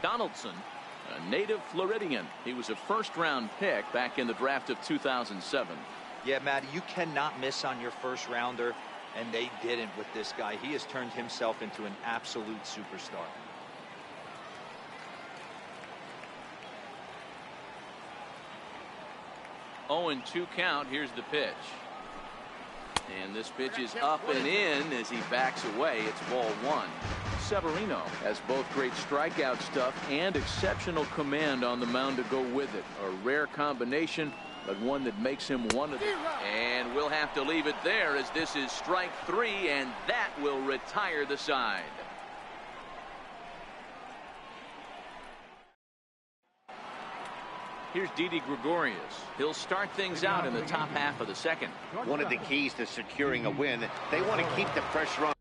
Donaldson, a native Floridian. He was a first-round pick back in the draft of 2007. Yeah, Matty, you cannot miss on your first rounder, and they didn't with this guy. He has turned himself into an absolute superstar. Oh, and 2 count. Here's the pitch. And this pitch is up and in as he backs away. It's ball 1. Severino has both great strikeout stuff and exceptional command on the mound to go with it. A rare combination, but one that makes him one of them. And we'll have to leave it there as this is strike 3, and that will retire the side. Here's Didi Gregorius. He'll start things out in the top half of the second. One of the keys to securing a win, they want to keep the pressure on.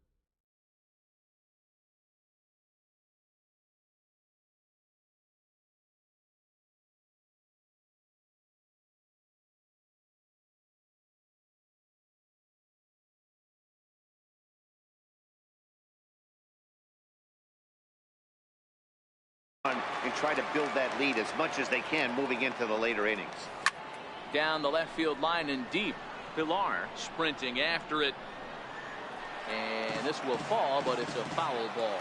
And try to build that lead as much as they can moving into the later innings. Down the left field line and deep. Pilar sprinting after it. And this will fall, but it's a foul ball.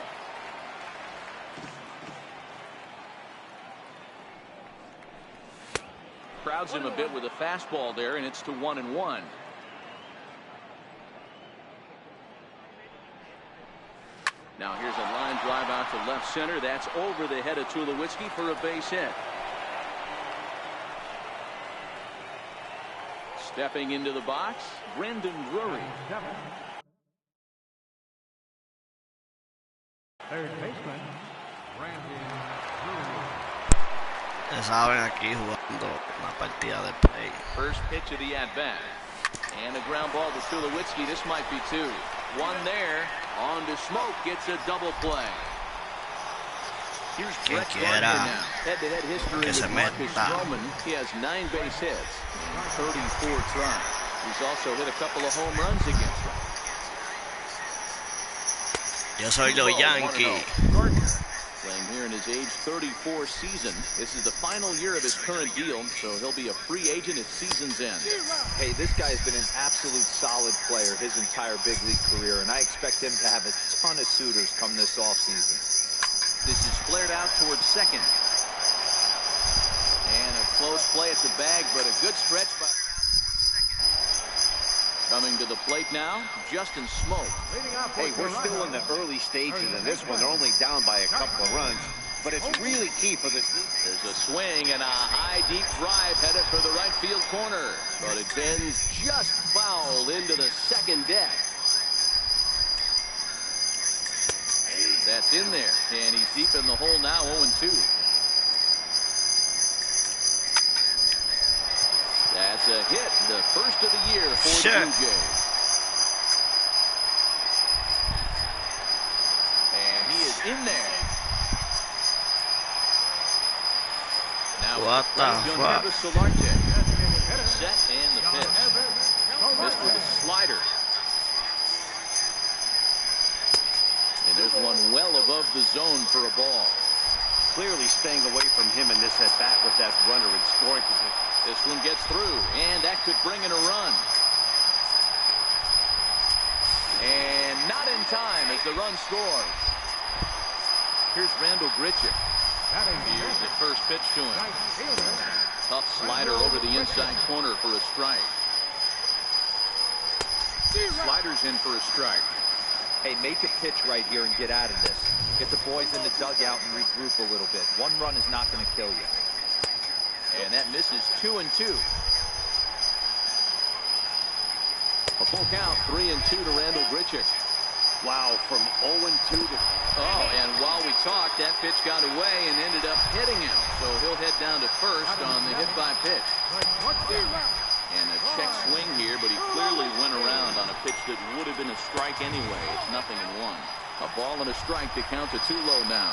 Crowds him a bit with a fastball there, and it's to 1-1. Now here's a line drive out to left center. That's over the head of Tulowitzki for a base hit. Stepping into the box, Brendan Drury. Third baseman, Brendan Drury. Saben aquí jugando una partida de play. First pitch of the at-bat. And a ground ball to Tulowitzki. This might be 2. 1 there. On to Smoke, gets a double play. Here's Brett Gardner now. Head-to-head history with Marcus Stroman. He has 9 base hits and 34 tries. He's also hit a couple of home runs against them. Yo soy los Yankees. Gardner playing here in his age 34 season. This is the final year of his current deal, so he'll be a free agent at season's end. Hey, this guy has been an absolute solid player his entire big league career, and I expect him to have a ton of suitors come this offseason. This is flared out towards second. And a close play at the bag, but a good stretch by... Coming to the plate now, Justin Smoke. Hey, we're still in the early stages of this one. They're only down by a couple of runs, but it's really key for this. There's a swing and a high, deep drive headed for the right field corner, but it bends just foul into the second deck. That's in there, and he's deep in the hole now, 0-2. That's a hit, the first of the year for the Blue Jays. And he is in there. Now what the fuck? Set and the pitch. Missed with a slider. And there's one well above the zone for a ball. Clearly staying away from him in this at-bat with that runner in scoring position. This one gets through, and that could bring in a run. And not in time as the run scores. Here's Randall Grichuk. Here's the first pitch to him. Tough slider over the inside corner for a strike. Slider's in for a strike. Hey, make a pitch right here and get out of this. Get the boys in the dugout and regroup a little bit. One run is not going to kill you. And that misses 2-2. A full count, 3-2 to Randall Grichuk. Wow, from 0-2 to... Oh, and while we talked, that pitch got away and ended up hitting him. So he'll head down to first on the hit by pitch. And a check swing here, but he clearly went around on a pitch that would have been a strike anyway. It's 0-1. A ball and a strike to count to 2 low now.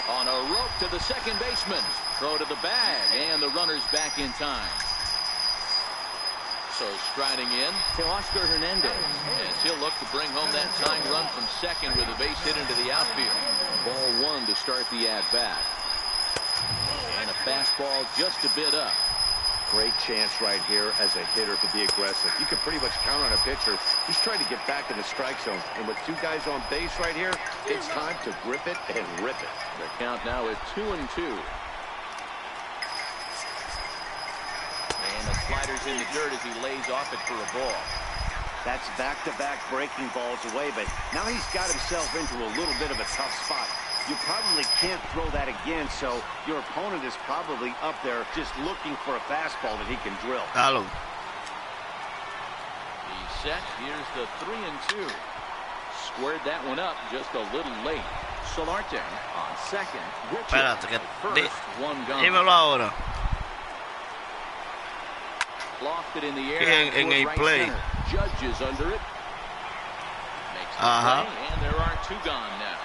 On a rope to the second baseman. Throw to the bag, and the runner's back in time. So striding in, Oscar Hernandez. As he'll look to bring home that tying run from second with a base hit into the outfield. Ball one to start the at-bat. And a fastball just a bit up. Great chance right here as a hitter to be aggressive. You can pretty much count on a pitcher. He's trying to get back in the strike zone. And with two guys on base right here, it's time to grip it and rip it. The count now at 2-2. And the slider's in the dirt as he lays off it for a ball. That's back-to-back breaking balls away, but now he's got himself into a little bit of a tough spot. You probably can't throw that again, so your opponent is probably up there just looking for a fastball that he can drill. Hello. He's set. Here's the 3-2. Squared that one up just a little late. Solarte on second. Espérate, que First, one gone. dímelo ahora. Lofted in the air. En el play. Center. Judges under it. Makes the play, and there are two gone now.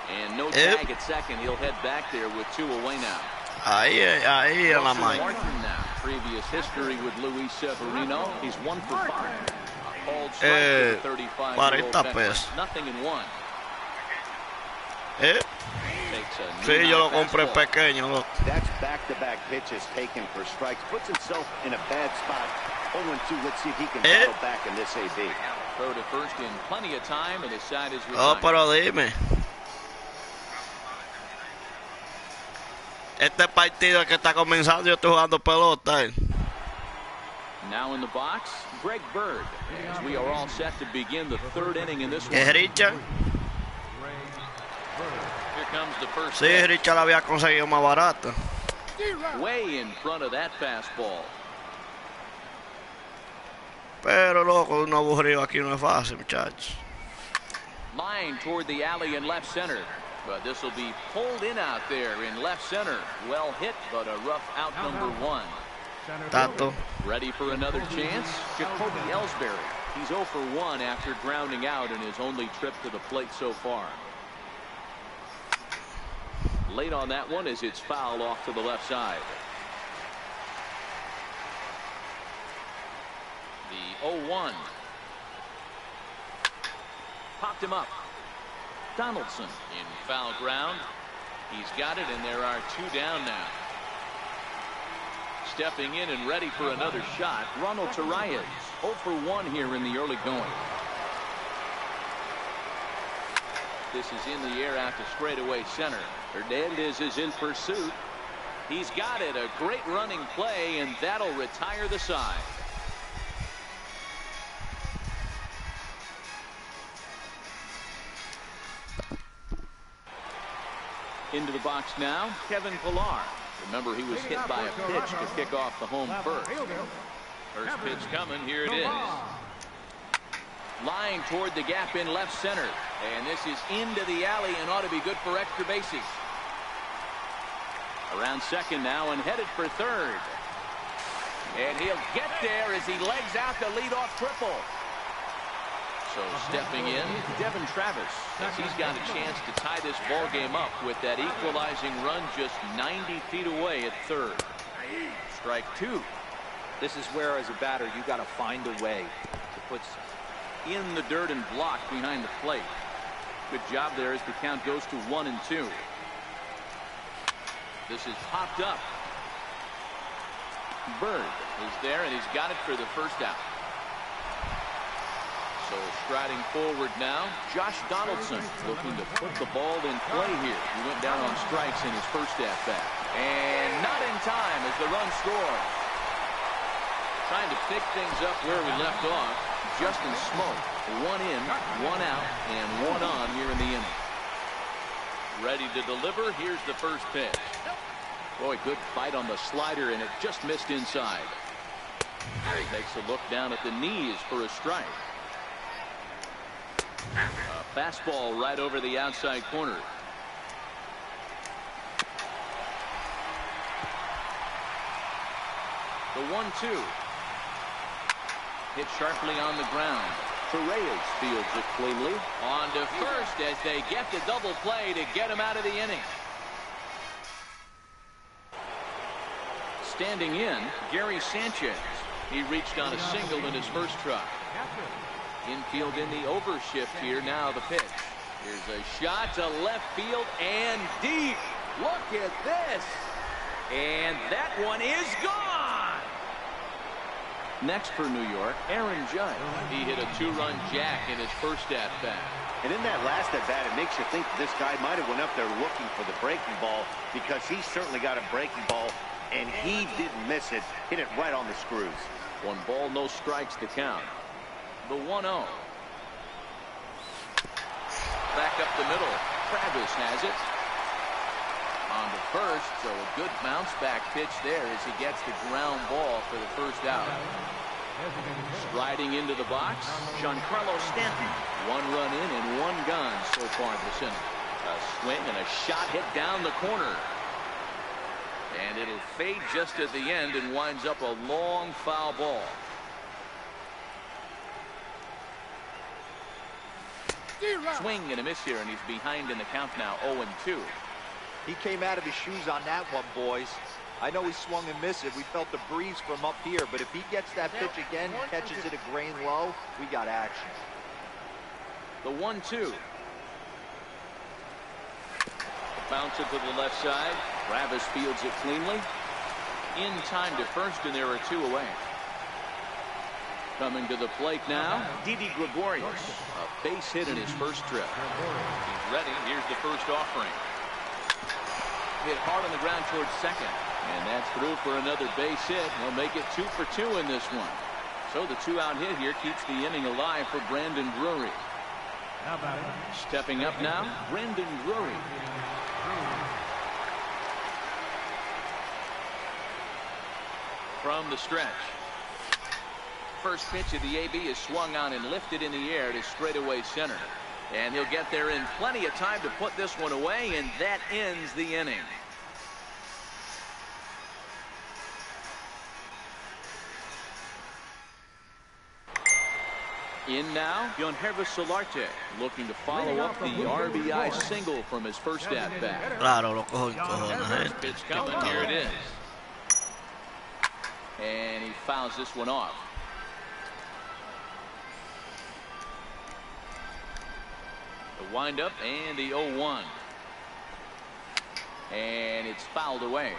And no tag at second. He'll head back there with two away now. Ahí en la mano. Martin now. Previous history with Luis Severino. He's 1 for 5. Called strike to the 35-year-old veteran. Nothing in one. Sí, yo lo compré pequeño. Look. That's back-to-back pitches taken for strikes. Puts himself in a bad spot. 0-2. Let's see if he can battle back in this AB. Throw to first in plenty of time, and his side is retired. Oh, pero dime. Este partido que está comenzando, yo estoy jugando pelota. Now in the box, Greg Bird. As we are all set to begin the third inning in this one. ¿Es Richard? Here comes the first. Sí, Richard la había conseguido más barata. Way in front of that fastball. Pero loco, un aburrido aquí no es fácil, muchachos. Line toward the alley in left center. But this will be pulled in out there in left center. Well hit, but a rough out number one. Tato. Ready for another chance? Jacoby Ellsbury. He's 0 for 1 after grounding out in his only trip to the plate so far. Late on that one as it's fouled off to the left side. The 0-1. Popped him up. Donaldson in foul ground. He's got it, and there are two down now. Stepping in and ready for another shot, Ronald Torreyes. 0 for 1 here in the early going. This is in the air out to straightaway center. Hernandez is in pursuit. He's got it. A great running play, and that'll retire the side. Into the box now, Kevin Pillar. Remember, he was hit by a pitch to kick off the home first. First pitch coming. Here it is. Line toward the gap in left center. And this is into the alley and ought to be good for extra bases. Around second now and headed for third. And he'll get there as he legs out the leadoff triple. So stepping in, Devin Travis, as he's got a chance to tie this ball game up with that equalizing run just 90 feet away at third. Strike two. This is where, as a batter, you got to find a way to put in the dirt and block behind the plate. Good job there as the count goes to 1-2. This is popped up. Bird is there, and he's got it for the first out. So striding forward now, Josh Donaldson looking to put the ball in play here. He went down on strikes in his first at-bat. And not in time as the run scored. Trying to pick things up where we left off. Justin Smoke, 1 in, 1 out, and 1 on here in the inning. Ready to deliver. Here's the first pitch. Boy, good fight on the slider, and it just missed inside. He takes a look down at the knees for a strike. A fastball right over the outside corner. The 1-2. Hit sharply on the ground. Torreyes fields it cleanly. On to first as they get the double play to get him out of the inning. Standing in, Gary Sanchez. He reached on a single in his first try. Infield in the overshift here. Now the pitch. Here's a shot to left field and deep. Look at this. And that one is gone. Next for New York, Aaron Judge. He hit a 2-run jack in his first at-bat. And in that last at-bat, it makes you think this guy might have went up there looking for the breaking ball, because he certainly got a breaking ball, and he didn't miss it. Hit it right on the screws. 1 ball, no strikes to count. The 1-0. Back up the middle. Travis has it. On to first, so a good bounce back pitch there as he gets the ground ball for the first out. Striding into the box, Giancarlo Stanton. 1 run in and 1 gone so far this inning. A swing and a shot hit down the corner. And it'll fade just at the end and winds up a long foul ball. Swing and a miss here, and he's behind in the count now, 0-2. He came out of his shoes on that one, boys. I know he swung and missed it. We felt the breeze from up here, but if he gets that pitch again and catches it a grain low, we got action. The 1-2. Bounce it to the left side. Travis fields it cleanly. In time to first, and there are 2 away. Coming to the plate now, Didi Gregorius. A base hit in his first trip. He's ready. Here's the first offering. Hit hard on the ground towards second. And that's through for another base hit. He'll make it 2 for 2 in this one. So the 2-out hit here keeps the inning alive for Brandon Drury. Stepping up now, Brandon Drury. From the stretch. First pitch of the AB is swung on and lifted in the air to straightaway center. And he'll get there in plenty of time to put this one away, and that ends the inning. In now, Yonhervis Solarte, looking to follow up the RBI single from his first at-bat. Claro, lo cojo en cojones. First pitch coming, here it is. And he fouls this one off. The windup and the 0-1. And it's fouled away.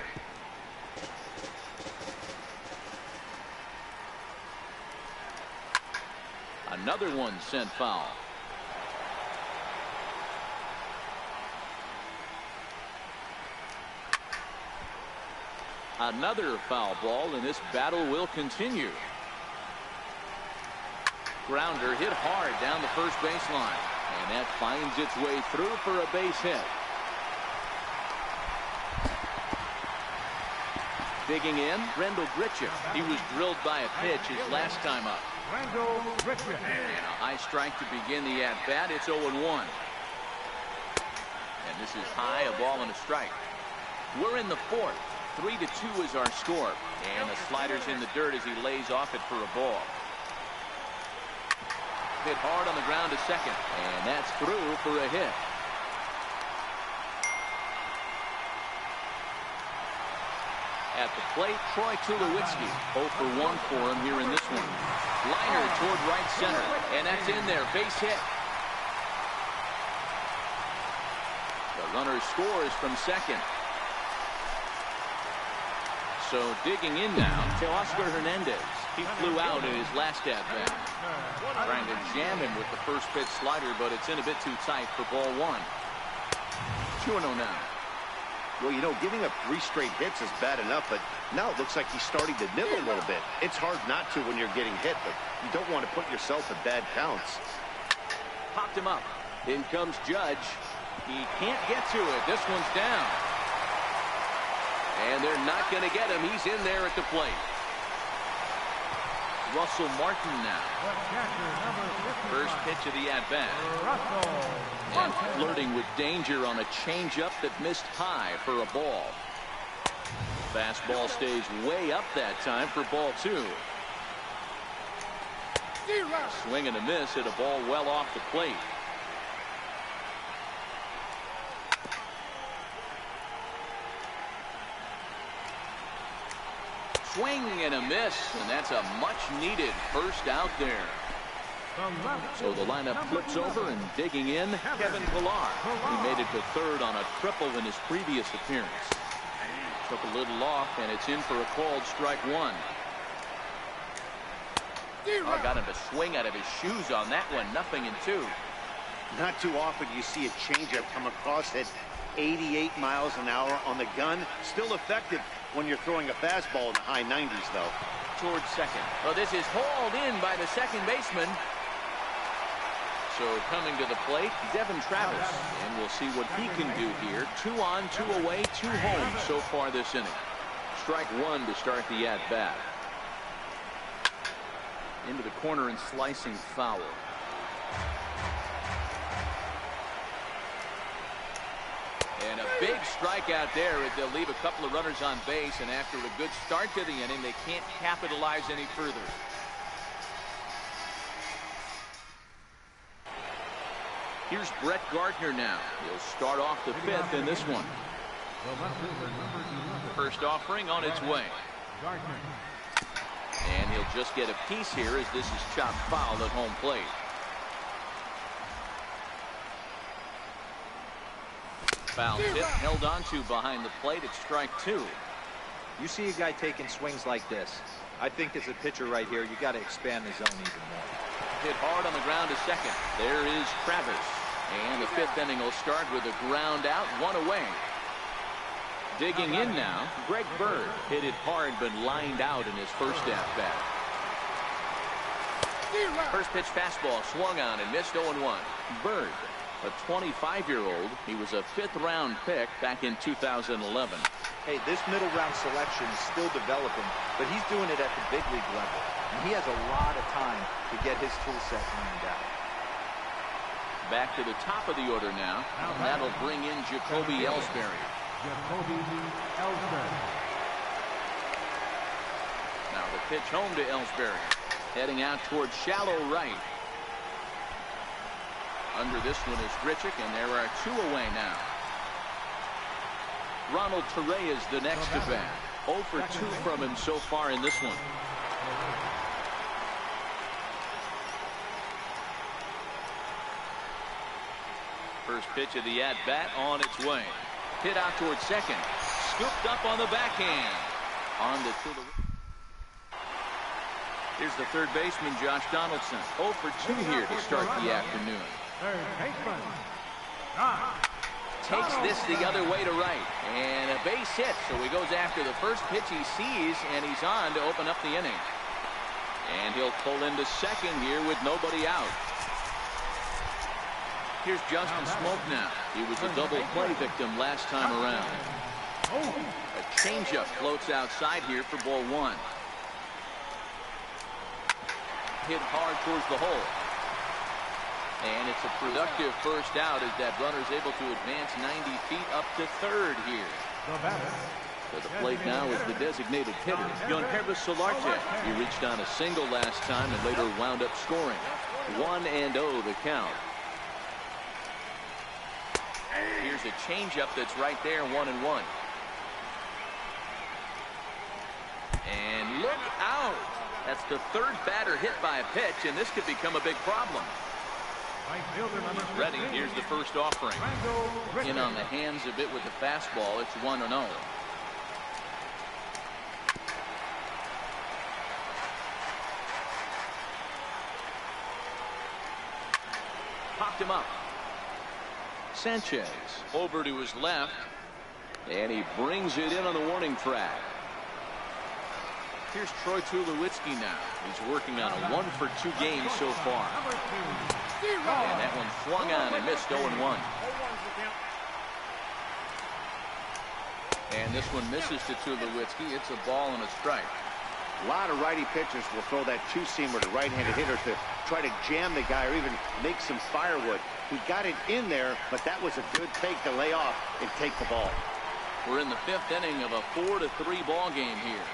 Another one sent foul. Another foul ball, and this battle will continue. Grounder hit hard down the first baseline, and that finds its way through for a base hit. Digging in, Rendell Gritchuk. He was drilled by a pitch his last time up. And a high strike to begin the at-bat. It's 0-1. And this is high, a ball and a strike. We're in the 4th. 3-2 is our score. And the slider's in the dirt as he lays off it for a ball. Hit hard on the ground to second. And that's through for a hit. At the plate, Troy Tulowitzki. 0 for 1 for him here in this one. Liner toward right center. And that's in there. Base hit. The runner scores from second. So digging in now, Teoscar Hernandez. He flew out in his last at-bat. Trying to jam him with the first pitch slider, but it's in a bit too tight for ball 1. 2-0 now. Well, you know, giving up 3 straight hits is bad enough, but now it looks like he's starting to nibble a little bit. It's hard not to when you're getting hit, but you don't want to put yourself in bad counts. Popped him up. In comes Judge. He can't get to it. This one's down. And they're not going to get him. He's in there at the plate. Russell Martin now. First pitch of the at-bat. And flirting with danger on a changeup that missed high for a ball. Fastball stays way up that time for ball 2. Swing and a miss at a ball well off the plate. swing and a miss, and that's a much-needed first out there. So the lineup flips over, and digging in, Kevin Pillar. He made it to third on a triple in his previous appearance. Took a little off, and it's in for a called strike one. Oh, got him to swing out of his shoes on that one. 0-2. Not too often you see a changeup come across at 88 miles an hour on the gun. Still effective when you're throwing a fastball in the high 90s, though. Towards second. Well, this is hauled in by the second baseman. So coming to the plate, Devin Travis. And we'll see what he can do here. 2 on, 2 away, 2 home so far this inning. Strike one to start the at-bat. Into the corner and slicing foul. And a big strikeout there as they'll leave a couple of runners on base, and after a good start to the inning, they can't capitalize any further. Here's Brett Gardner now. He'll start off the 5th in this one. First offering on its way. And he'll just get a piece here as this is chopped foul at home plate. Foul tip held onto behind the plate at strike 2. You see a guy taking swings like this. I think as a pitcher right here, you got to expand the zone even more. Hit hard on the ground to second. There is Travis. And the 5th inning will start with a ground out, 1 away. Digging in now, Greg Bird. Hit it hard but lined out in his first at-bat. First pitch fastball swung on and missed 0-1. Bird, a 25-year-old. He was a 5th-round pick back in 2011. Hey, this middle round selection is still developing, but he's doing it at the big league level. And he has a lot of time to get his tool set lined out. Back to the top of the order now. And that'll bring in Jacoby Ellsbury. Now the pitch home to Ellsbury. Heading out towards shallow right. Under this one is Grichuk, and there are 2 away now. Ronald Torre is the next to bat. 0 for 2 from him so far in this one. First pitch of the at-bat on its way. Hit out towards second. Scooped up on the backhand. On to the... Here's the third baseman, Josh Donaldson. 0 for 2 here to start the afternoon. Third baseman. Takes this the other way to right. And a base hit. So he goes after the first pitch he sees, and he's on to open up the inning. And he'll pull into second here with nobody out. Here's Justin Smoke now. He was a double play victim last time around. A changeup floats outside here for ball 1. Hit hard towards the hole. And it's a productive first out as that runner's able to advance 90 feet up to third here. To the plate now is the designated hitter, Yonhervis Solarte. He reached on a single last time and later wound up scoring. 1-0 the count. Here's a changeup that's right there, 1-1. And look out! That's the third batter hit by a pitch, and this could become a big problem. Ready, here's the first offering. In on the hands a bit with the fastball, it's 1-0. Popped him up. Sanchez over to his left, and he brings it in on the warning track. Here's Troy Tulowitzki now. He's working on a 1 for 2 game so far. And that one swung on and missed 0-1. And this one misses to Tulowitzki. It's a ball and a strike. A lot of righty pitchers will throw that two-seamer to right-handed hitters to try to jam the guy or even make some firewood. He got it in there, but that was a good take to lay off and take the ball. We're in the 5th inning of a 4-3 ball game here.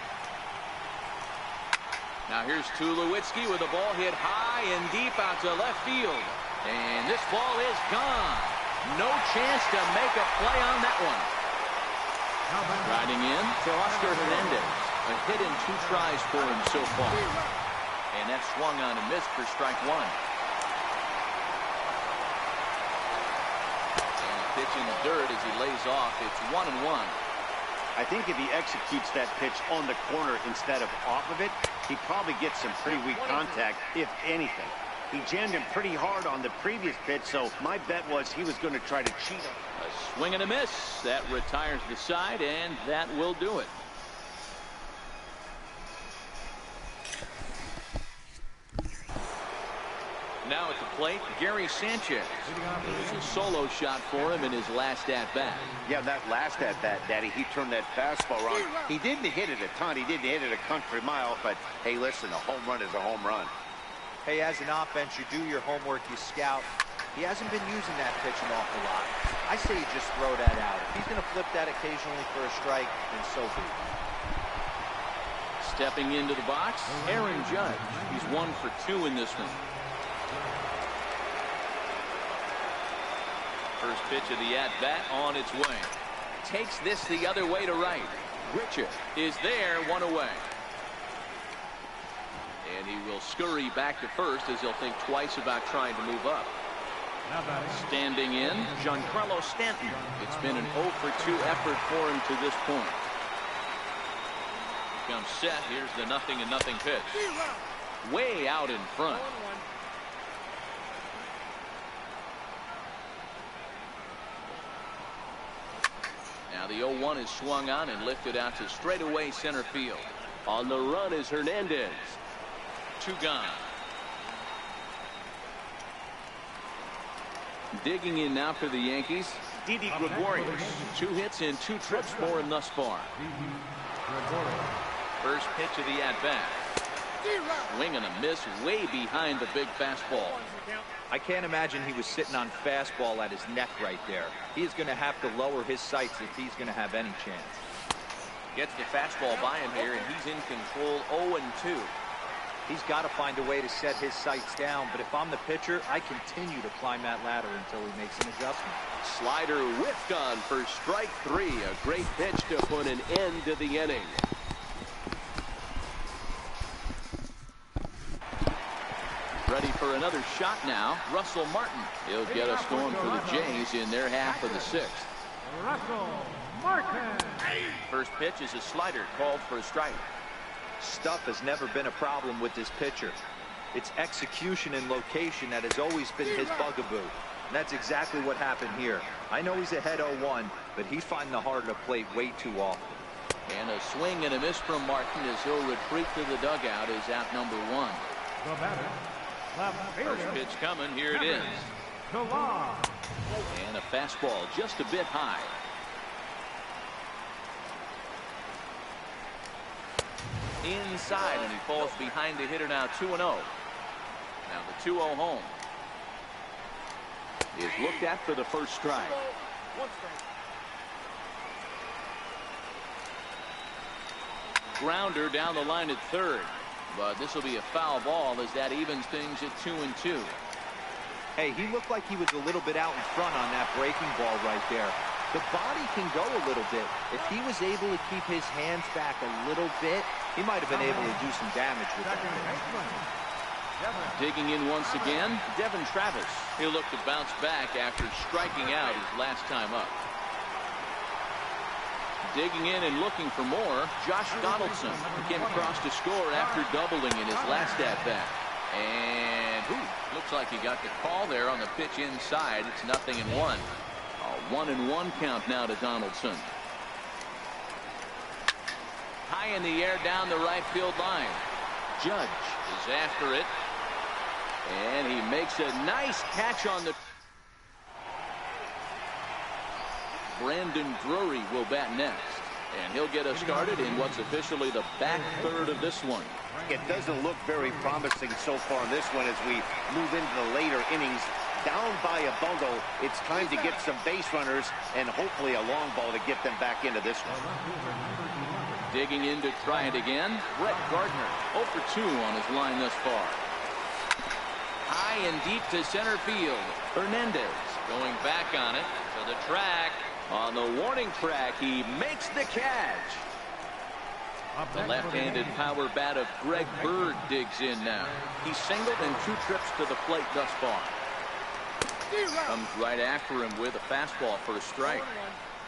Now here's Tulowitzki with a ball hit high and deep out to left field. And this ball is gone. No chance to make a play on that one. Riding in, Oscar Hernandez. A hit and 2 tries for him so far. And that swung on and missed for strike 1. And a pitch in the dirt as he lays off. It's 1-1. I think if he executes that pitch on the corner instead of off of it, he probably gets some pretty weak contact, if anything. He jammed him pretty hard on the previous pitch, so my bet was he was going to try to cheat him. A swing and a miss. That retires the side, and that will do it. Now at the plate, Gary Sanchez. It was a solo shot for him in his last at-bat. Yeah, that last at-bat, Daddy, he turned that fastball around. He didn't hit it a ton. He didn't hit it a country mile, but, hey, listen, a home run is a home run. Hey, as an offense, you do your homework, you scout. He hasn't been using that pitch an awful lot. I say you just throw that out. If he's going to flip that occasionally for a strike, then so be it. Stepping into the box, Aaron Judge. He's 1 for 2 in this one. First pitch of the at-bat on its way. Takes this the other way to right. Richard is there, 1 away. And he will scurry back to first as he'll think twice about trying to move up. Standing in, Giancarlo Stanton. It's been an 0 for 2 effort for him to this point. Comes set. Here's the 0-0 pitch. Way out in front. Now the 0-1 is swung on and lifted out to straightaway center field. On the run is Hernandez. 2 gone. Digging in now for the Yankees, Didi Gregorius. 2 hits and 2 trips for him thus far. First pitch of the at-bat. Swing and a miss way behind the big fastball. I can't imagine he was sitting on fastball at his neck right there. He is going to have to lower his sights if he's going to have any chance. Gets the fastball by him here, and he's in control 0-2. He's got to find a way to set his sights down, but if I'm the pitcher, I continue to climb that ladder until he makes an adjustment. Slider whiffed on for strike 3. A great pitch to put an end to the inning. Ready for another shot now, Russell Martin. He'll get us going for the Jays in their half of the 6th. Russell Martin. First pitch is a slider called for a strike. Stuff has never been a problem with this pitcher. It's execution and location that has always been his bugaboo. And that's exactly what happened here. I know he's ahead 0-1, but he's finding the heart of the plate way too often. And a swing and a miss from Martin as he'll retreat to the dugout is out number 1. The batter. First pitch coming, here it is. And a fastball just a bit high. Inside, and he falls behind the hitter now 2-0. Now the 2-0 home is looked at for the first strike. Grounder down the line at third. But this will be a foul ball as that evens things at 2-2. Hey, he looked like he was a little bit out in front on that breaking ball right there. The body can go a little bit. If he was able to keep his hands back a little bit, he might have been able to do some damage with that. Digging in once again, Devin Travis. He'll look to bounce back after striking out his last time up. Digging in and looking for more, Josh Donaldson came across to score after doubling in his last at-bat. And looks like he got the call there on the pitch inside. It's 0-1. A 1-1 count now to Donaldson. High in the air down the right field line. Judge is after it. And he makes a nice catch on the... Brandon Drury will bat next. And he'll get us started in what's officially the back third of this one. It doesn't look very promising so far in this one as we move into the later innings. Down by a bundle, it's time to get some base runners and hopefully a long ball to get them back into this one. Digging in to try it again, Brett Gardner, 0 for 2 on his line thus far. High and deep to center field. Hernandez going back on it to the track. On the warning track, he makes the catch. The left-handed power bat of Greg Bird digs in now. He's singled in 2 trips to the plate thus far. Comes right after him with a fastball for a strike.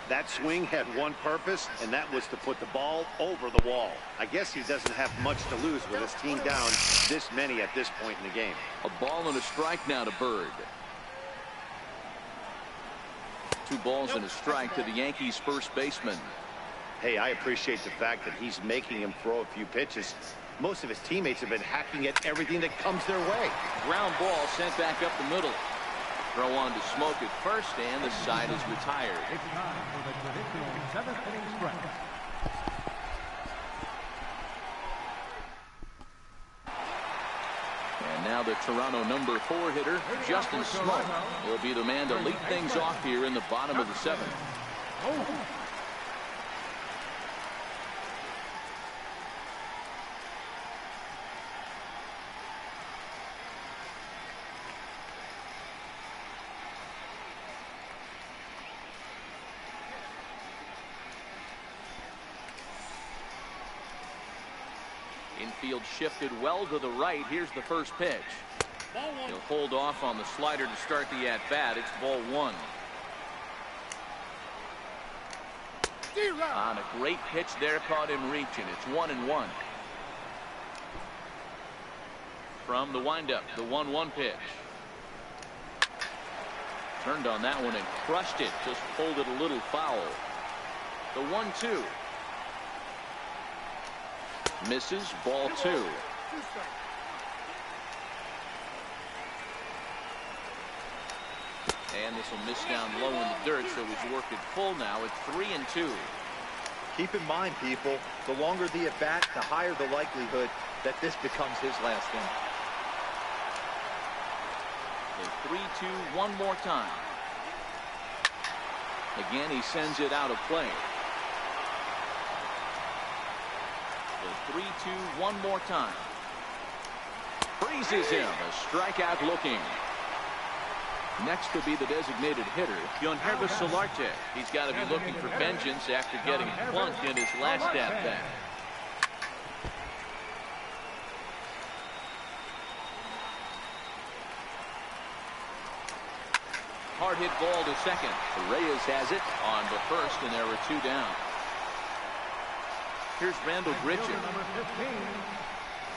That swing had one purpose, and that was to put the ball over the wall. I guess he doesn't have much to lose with his team down this many at this point in the game. A ball and a strike now to Bird. 2 balls and a strike to the Yankees first baseman. Hey, I appreciate the fact that he's making him throw a few pitches. Most of his teammates have been hacking at everything that comes their way. Ground ball sent back up the middle. Throw on to Smoke at first, and the side is retired. It's time for the traditional 7th inning stretch. And now the Toronto number 4 hitter, Justin Smoke. He'll be the man to lead things off here in the bottom of the 7th. Infield shifted well to the right. Here's the first pitch. He'll hold off on the slider to start the at-bat. It's ball 1. On a great pitch there, caught him reaching. It's 1-1. From the windup, the 1-1 pitch. Turned on that one and crushed it. Just pulled it a little foul. The 1-2. Misses, ball 2. And this will miss down low in the dirt, so he's worked it full now. It's 3-2. Keep in mind, people, the longer the at-bat, the higher the likelihood that this becomes his last inning. The 3-2 one more time. Again, he sends it out of play. The 3-2 one more time. Freezes him. A strikeout looking. Next to be the designated hitter, Yonhervis Solarte. He's got to be looking for vengeance after getting plunked in his last at-bat. Hard hit ball to second. Reyes has it on to first, and there are 2 down. Here's Randall Grichuk. Number 15,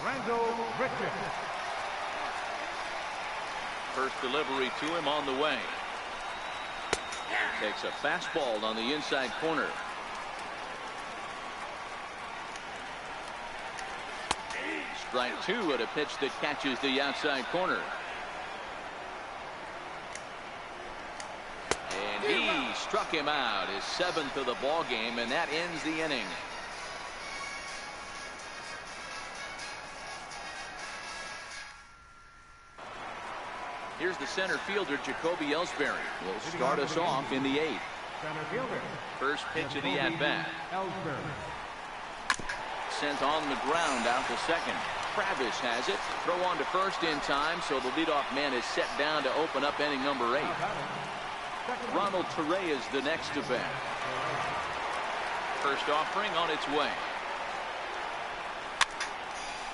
Randall Grichuk. First delivery to him on the way. Takes a fastball on the inside corner. Strike 2 at a pitch that catches the outside corner. And he struck him out, his 7th of the ball game, and that ends the inning. Here's the center fielder, Jacoby Ellsbury. Will start us off in the 8th. Center fielder. First pitch of the at-bat. Ellsbury. Sent on the ground out to second. Travis has it. Throw on to first in time, so the leadoff man is set down to open up inning number 8. Ronald Torre is the next to bat. First offering on its way.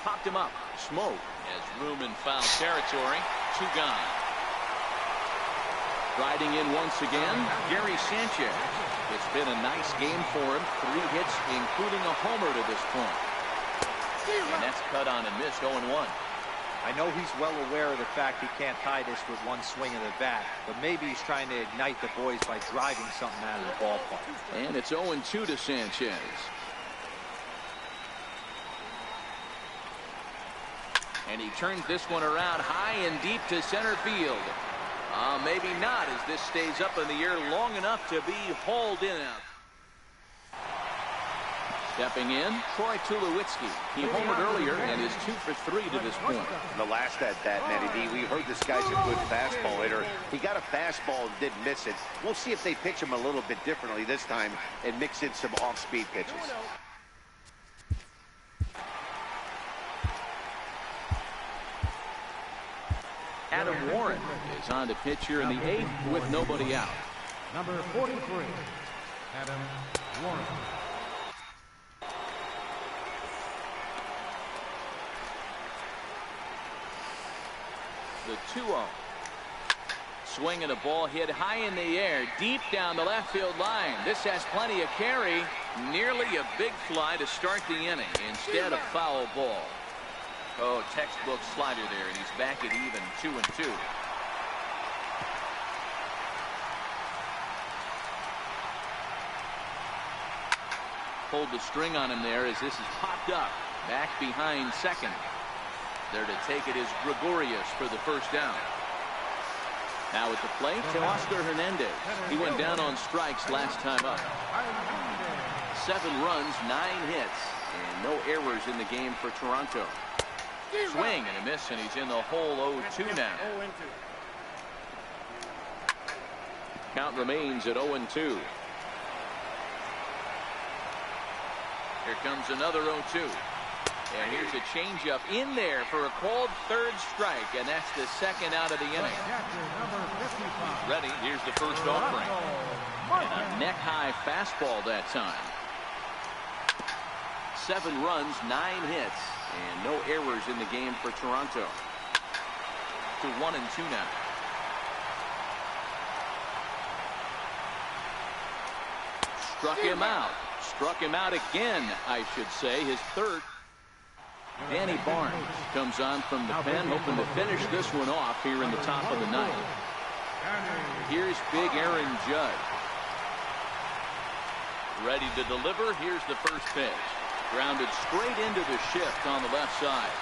Popped him up. Smoke has room in foul territory. 2 gone. Riding in once again, Gary Sanchez. It's been a nice game for him. 3 hits, including a homer to this point. And that's cut on and missed. 0-1. I know he's well aware of the fact he can't tie this with one swing of the bat, but maybe he's trying to ignite the boys by driving something out of the ballpark. And it's 0-2 to Sanchez. And he turns this one around high and deep to center field. Maybe not, as this stays up in the air long enough to be hauled in out. Stepping in, Troy Tulowitzki. He homered earlier and is 2 for 3 to this point. In the last at-bat, Matty D, we heard this guy's a good fastball hitter. He got a fastball and didn't miss it. We'll see if they pitch him a little bit differently this time and mix in some off-speed pitches. Adam Warren is on to pitch here in the 8th with nobody out. Number 43, Adam Warren. the 2-0. Swing and a ball hit high in the air, deep down the left field line. This has plenty of carry. Nearly a big fly to start the inning. Instead, a foul ball. Oh, textbook slider there, and he's back at even 2-2. Pulled the string on him there as this is popped up. Back behind second. There to take it is Gregorius for the first down. Now at the plate, Oscar Hernandez. He went down on strikes last time up. 7 runs, 9 hits, and no errors in the game for Toronto. Swing and a miss, and he's in the hole 0-2 now. Count remains at 0-2. Here comes another 0-2. And here's a changeup in there for a called third strike, and that's the second out of the inning. Ready, here's the first offering. And a neck-high fastball that time. 7 runs, 9 hits, and no errors in the game for Toronto. To 1-2 now. Struck him out. Struck him out again, I should say, his third. Danny Barnes comes on from the pen, hoping to finish this one off here in the top of the 9th. Here's big Aaron Judge. Ready to deliver. Here's the first pitch. Grounded straight into the shift on the left side.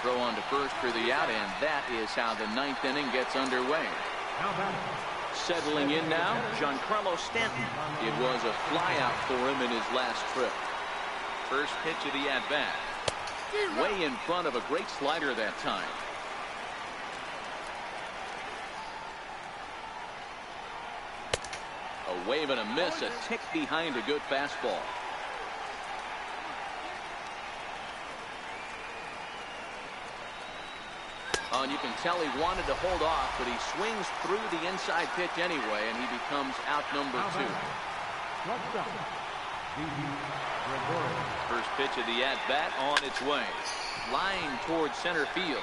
Throw on to first for the out, and that is how the 9th inning gets underway. Settling in now, Giancarlo Stanton. It was a flyout for him in his last trip. First pitch of the at-bat. Way in front of a great slider that time. A wave and a miss, a tick behind a good fastball. Oh, and you can tell he wanted to hold off, but he swings through the inside pitch anyway, and he becomes out number 2. First pitch of the at-bat on its way. Line towards center field.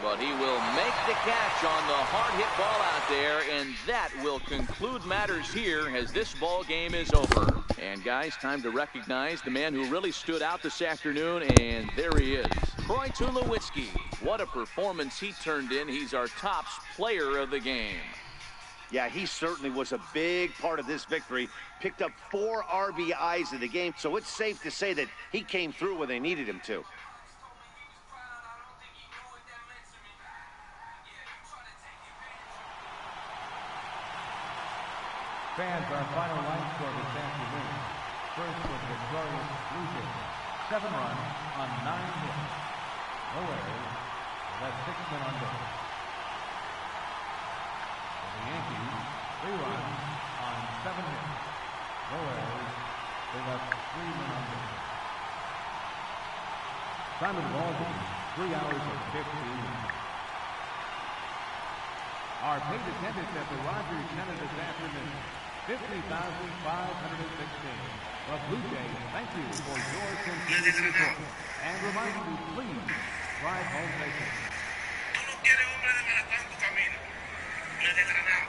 But he will make the catch on the hard hit ball out there, and that will conclude matters here as this ball game is over. And guys, time to recognize the man who really stood out this afternoon, and there he is. Troy Tulowitzki. What a performance he turned in. He's our top player of the game. Yeah, he certainly was a big part of this victory. Picked up 4 RBIs in the game, so it's safe to say that he came through when they needed him to. Fans, our final line score this afternoon. First was Victoria's Blue Jays. 7 runs on 9 hits. No errors. That's 6 men on base. For the Yankees, 3 runs on 7 hits. No errors. They left 3 men on base. Simon Walden, 3 hours and 15 minutes. Our paid attendance at the Rogers Center this afternoon, 50,516. The Blue Jays, thank you for your continued support. And remind you, please, drive home safely. Tú no quieres hombre de maratón tu camino. Le de granado.